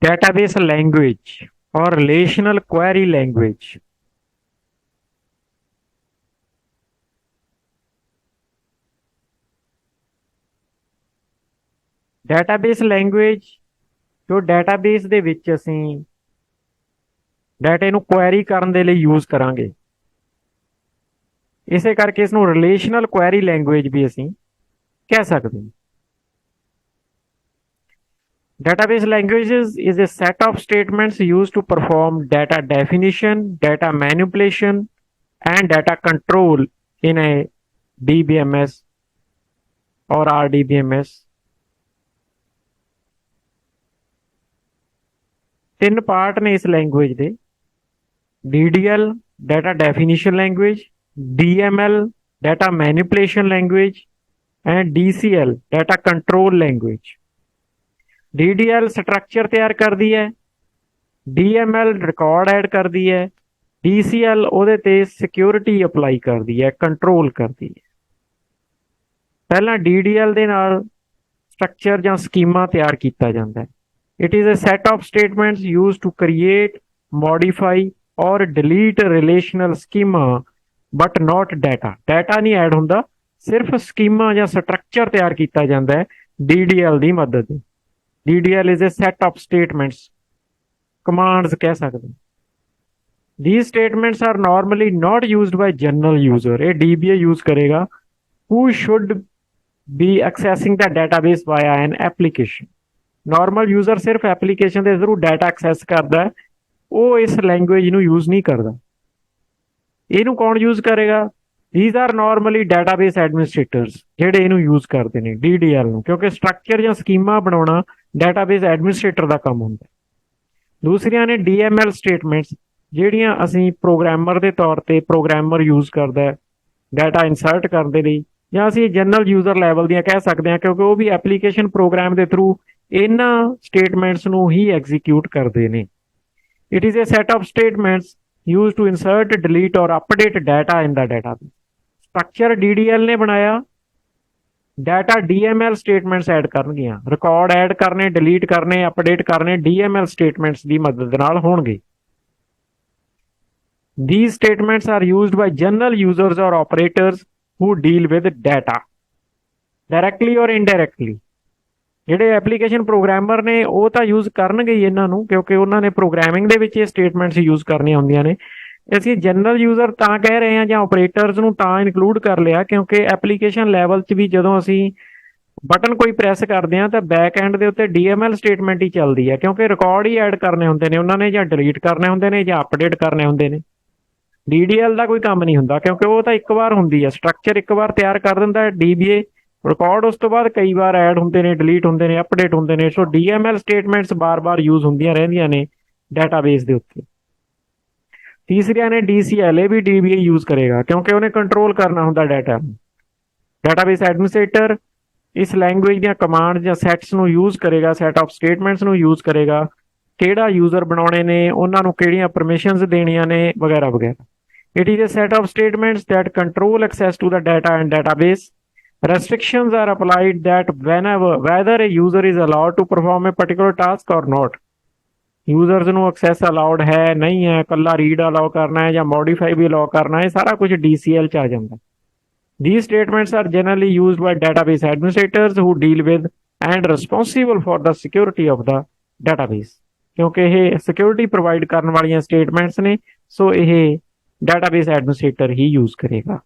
database language or relational query language. Database language जो database ਦੇ ਵਿੱਚ ਅਸੀਂ ਡਾਟੇ ਨੂੰ ਕੁਐਰੀ ਕਰਨ ਦੇ ਲਈ ਯੂਜ਼ ਕਰਾਂਗੇ, ਇਸੇ ਕਰਕੇ ਇਸ ਨੂੰ ਰਿਲੇਸ਼ਨਲ ਕੁਐਰੀ ਲੈਂਗੁਏਜ ਵੀ ਅਸੀਂ ਕਹਿ ਸਕਦੇ ਹਾਂ। Database languages is a set of statements used to perform data definition, data manipulation, and data control in a DBMS or RDBMS. ਤਿੰਨ ਪਾਰਟ ਨੇ ਇਸ ਲੈਂਗੁਏਜ ਦੇ: DDL data definition language, DML data manipulation language and DCL data control language. DDL structure ਤਿਆਰ ਕਰਦੀ ਹੈ, DML record add ਕਰਦੀ ਹੈ, DCL ਉਹਦੇ ਤੇ ਸਿਕਿਉਰਿਟੀ ਅਪਲਾਈ ਕਰਦੀ ਹੈ, ਕੰਟਰੋਲ ਕਰਦੀ ਹੈ। ਪਹਿਲਾਂ DDL ਦੇ ਨਾਲ ਸਟਰਕਚਰ ਜਾਂ ਸਕੀਮਾ ਤਿਆਰ ਕੀਤਾ ਜਾਂਦਾ ਹੈ। It is a set of statements used to create, modify or delete relational schema but not data. Data नहीं ऐड ਹੁੰਦਾ, ਸਿਰਫ ਸਕੀਮਾ ਜਾਂ ਸਟਰਕਚਰ ਤਿਆਰ ਕੀਤਾ ਜਾਂਦਾ ਹੈ DDL ਦੀ ਮਦਦ ਨਾਲ। DDL is a set of statements, commands ਕਹਿ ਸਕਦੇ। These statements are normally not used by general user. ਇਹ DBA use ਕਰੇਗਾ who should be accessing the database via an application. Normal user ਸਿਰਫ ਐਪਲੀਕੇਸ਼ਨ ਦੇ through data access ਕਰਦਾ ਹੈ, ਉਹ ਇਸ ਲੈਂਗੁਏਜ ਨੂੰ ਯੂਜ਼ ਨਹੀਂ ਕਰਦਾ। ਇਹਨੂੰ ਕੌਣ ਯੂਜ਼ ਕਰੇਗਾ? ਥੀਜ਼ ਆਰ ਨਾਰਮਲੀ ਡਾਟਾਬੇਸ ਐਡਮਿਨਿਸਟ੍ਰੇਟਰਸ, ਜਿਹੜੇ ਇਹਨੂੰ ਯੂਜ਼ ਕਰਦੇ ਨੇ DDL ਨੂੰ, ਕਿਉਂਕਿ ਸਟਰਕਚਰ ਜਾਂ ਸਕੀਮਾ ਬਣਾਉਣਾ ਡਾਟਾਬੇਸ ਐਡਮਿਨਿਸਟ੍ਰੇਟਰ ਦਾ ਕੰਮ ਹੁੰਦਾ। ਦੂਸਰੀਆਂ ਨੇ DML ਸਟੇਟਮੈਂਟਸ, ਜਿਹੜੀਆਂ ਅਸੀਂ ਪ੍ਰੋਗਰਾਮਰ ਦੇ ਤੌਰ ਤੇ ਪ੍ਰੋਗਰਾਮਰ ਯੂਜ਼ ਕਰਦਾ ਡਾਟਾ ਇਨਸਰਟ ਕਰਨ ਦੇ ਲਈ, ਜਾਂ ਅਸੀਂ ਜਨਰਲ ਯੂਜ਼ਰ ਲੈਵਲ ਦੀਆਂ ਕਹਿ ਸਕਦੇ ਹਾਂ, ਕਿਉਂਕਿ ਉਹ ਵੀ ਐਪਲੀਕੇਸ਼ਨ ਪ੍ਰੋਗਰਾਮ ਦੇ ਥਰੂ ਇਹਨਾਂ ਸਟੇਟਮੈਂਟਸ ਨੂੰ ਹੀ ਐਗਜ਼ੀਕਿਊਟ ਕਰਦੇ ਨੇ। It is a set of statements use to insert, delete ਔਰ update data in the database. Structure DDL ਨੇ ਬਣਾਇਆ, ਡਾਟਾ DML ਸਟੇਟਮੈਂਟਸ ਐਡ ਕਰਨਗੀਆਂ। ਰਿਕਾਰਡ ਐਡ ਕਰਨੇ, ਡਿਲੀਟ ਕਰਨੇ, ਅਪਡੇਟ ਕਰਨੇ DML ਸਟੇਟਮੈਂਟਸ ਦੀ ਮਦਦ ਨਾਲ ਹੋਣਗੇ। These statements are used by general users or operators who deal with data directly or indirectly. ਜਿਹੜੇ ਐਪਲੀਕੇਸ਼ਨ ਪ੍ਰੋਗਰਾਮਰ ਨੇ ਉਹ ਤਾਂ ਯੂਜ਼ ਕਰਨਗੇ ਹੀ ਇਹਨਾਂ ਨੂੰ, ਕਿਉਂਕਿ ਉਹਨਾਂ ਨੇ ਪ੍ਰੋਗਰਾਮਿੰਗ ਦੇ ਵਿੱਚ ਇਹ ਸਟੇਟਮੈਂਟਸ ਯੂਜ਼ ਕਰਨੀਆਂ ਹੁੰਦੀਆਂ ਨੇ। ਅਸੀਂ ਜਨਰਲ ਯੂਜ਼ਰ ਤਾਂ ਕਹਿ ਰਹੇ ਹਾਂ ਜਾਂ ਆਪਰੇਟਰਸ ਨੂੰ ਤਾਂ ਇਨਕਲੂਡ ਕਰ ਲਿਆ, ਕਿਉਂਕਿ ਐਪਲੀਕੇਸ਼ਨ ਲੈਵਲ 'ਚ ਵੀ ਜਦੋਂ ਅਸੀਂ ਬਟਨ ਕੋਈ ਪ੍ਰੈਸ ਕਰਦੇ ਹਾਂ ਤਾਂ ਬੈਕ ਐਂਡ ਦੇ ਉੱਤੇ DML ਸਟੇਟਮੈਂਟ ਹੀ ਚੱਲਦੀ ਹੈ, ਕਿਉਂਕਿ ਰਿਕਾਰਡ ਹੀ ਐਡ ਕਰਨੇ ਹੁੰਦੇ ਨੇ ਉਹਨਾਂ ਨੇ, ਜਾਂ ਡਿਲੀਟ ਕਰਨੇ ਹੁੰਦੇ ਨੇ, ਜਾਂ ਅਪਡੇਟ ਕਰਨੇ ਹੁੰਦੇ ਨੇ। DDL ਦਾ ਕੋਈ ਕੰਮ ਨਹੀਂ ਹੁੰਦਾ, ਕਿਉਂਕਿ ਉਹ ਤਾਂ ਇੱਕ ਵਾਰ ਹੁੰਦੀ ਹੈ, ਸਟਰਕਚਰ ਇੱਕ ਵਾਰ ਤਿਆਰ ਕਰ ਦਿੰਦਾ DBA, ਰਿਕਾਰਡ ਉਸ ਤੋਂ ਬਾਅਦ ਕਈ ਵਾਰ ਐਡ ਹੁੰਦੇ ਨੇ, ਡਿਲੀਟ ਹੁੰਦੇ ਨੇ, ਅਪਡੇਟ ਹੁੰਦੇ ਨੇ। ਸੋ DML ਸਟੇਟਮੈਂਟਸ ਬਾਰ-ਬਾਰ ਯੂਜ਼ ਹੁੰਦੀਆਂ ਰਹਿੰਦੀਆਂ ਨੇ ਡਾਟਾਬੇਸ ਦੇ ਉੱਤੇ। ਤੀਸਰੀਆਂ ਨੇ DCL, ਇਹ ਵੀ DBA ਯੂਜ਼ ਕਰੇਗਾ, ਕਿਉਂਕਿ ਉਹਨੇ ਕੰਟਰੋਲ ਕਰਨਾ ਹੁੰਦਾ ਡਾਟਾ ਨੂੰ। ਡਾਟਾਬੇਸ ਐਡਮਿਨਿਸਟ੍ਰੇਟਰ ਇਸ ਲੈਂਗੁਏਜ ਦੀਆਂ ਕਮਾਂਡ ਜਾਂ ਸੈਟਸ ਨੂੰ ਯੂਜ਼ ਕਰੇਗਾ, ਸੈਟ ਆਫ ਸਟੇਟਮੈਂਟਸ ਨੂੰ ਯੂਜ਼ ਕਰੇਗਾ, ਕਿਹੜਾ ਯੂਜ਼ਰ ਬਣਾਉਣੇ ਨੇ, ਉਹਨਾਂ ਨੂੰ ਕਿਹੜੀਆਂ ਪਰਮਿਸ਼ਨਸ ਦੇਣੀਆਂ ਨੇ, ਵਗੈਰਾ ਵਗੈਰਾ। It is a set of statements that control access to the data and database. Restrictions are applied that whether a user is allowed to perform a particular task or not. Users ਨੂੰ access allowed ਹੈ, ਨਹੀਂ ਹੈ, ਕੱਲਾ read allow ਕਰਨਾ ਹੈ ਜਾਂ modify ਵੀ allow ਕਰਨਾ ਹੈ, ਸਾਰਾ ਕੁਝ DCL 'ਚ ਆ ਜਾਂਦਾ। These statements are generally used by database administrators who deal with and responsible for the security of the database. ਕਿਉਂਕਿ ਇਹ ਸਿਕਿਉਰਿਟੀ ਪ੍ਰੋਵਾਈਡ ਕਰਨ ਵਾਲੀਆਂ ਸਟੇਟਮੈਂਟਸ ਨੇ, ਸੋ ਇਹ ਡਾਟਾਬੇਸ ਐਡਮਿਨਿਸਟ੍ਰੇਟਰ ਹੀ ਯੂਜ਼ ਕਰੇਗਾ।